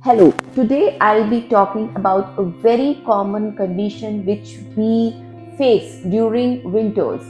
Hello, today I'll be talking about a very common condition which we face during winters,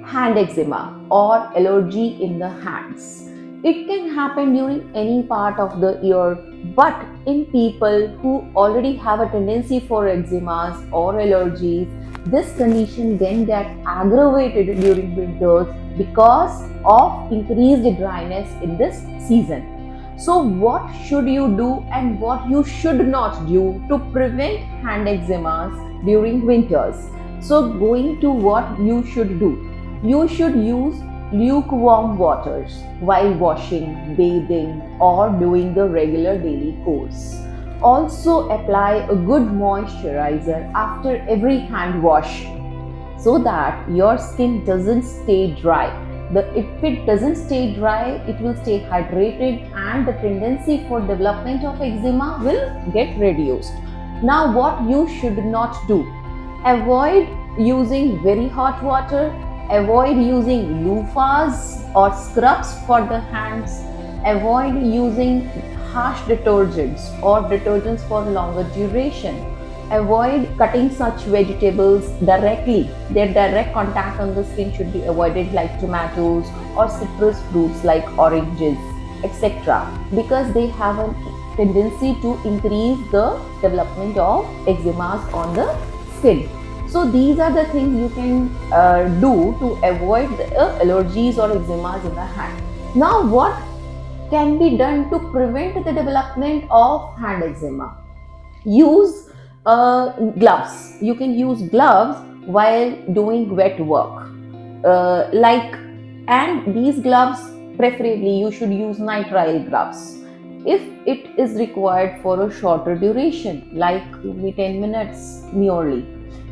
hand eczema or allergy in the hands. It can happen during any part of the year, but in people who already have a tendency for eczemas or allergies, this condition then gets aggravated during winters because of increased dryness in this season. So, what should you do and what you should not do to prevent hand eczemas during winters? So, going to what you should do. You should use lukewarm waters while washing, bathing, or doing the regular daily course. Also, apply a good moisturizer after every hand wash so that your skin doesn't stay dry. If it doesn't stay dry, it will stay hydrated and the tendency for development of eczema will get reduced. Now, what you should not do: avoid using very hot water, avoid using loofahs or scrubs for the hands, avoid using harsh detergents or detergents for longer duration. Avoid cutting such vegetables directly. Their direct contact on the skin should be avoided, like tomatoes or citrus fruits like oranges, etc., because they have a tendency to increase the development of eczemas on the skin. So these are the things you can do to avoid the allergies or eczemas in the hand. Now, what can be done to prevent the development of hand eczema? Use gloves. You can use gloves while doing wet work. Like, and these gloves, preferably, you should use nitrile gloves. If it is required for a shorter duration, like maybe 10 minutes merely.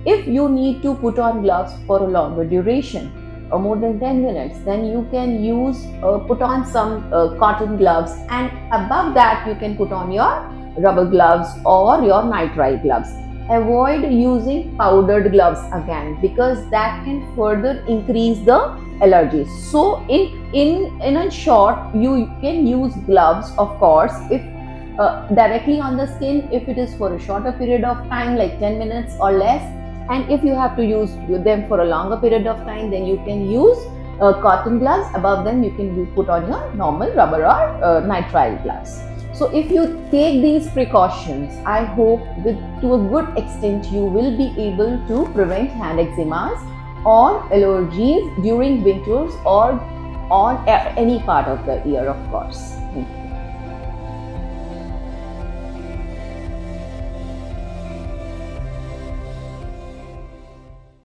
If you need to put on gloves for a longer duration, or more than 10 minutes, then you can put on some cotton gloves, and above that you can put on your rubber gloves or your nitrile gloves. Avoid using powdered gloves again, because that can further increase the allergies. So in a short, you can use gloves, of course, if directly on the skin, if it is for a shorter period of time like 10 minutes or less, and if you have to use them for a longer period of time, then you can use cotton gloves. Above them you can put on your normal rubber or nitrile gloves. So if you take these precautions, I hope to a good extent you will be able to prevent hand eczemas or allergies during winters or on any part of the year, of course. Thank you.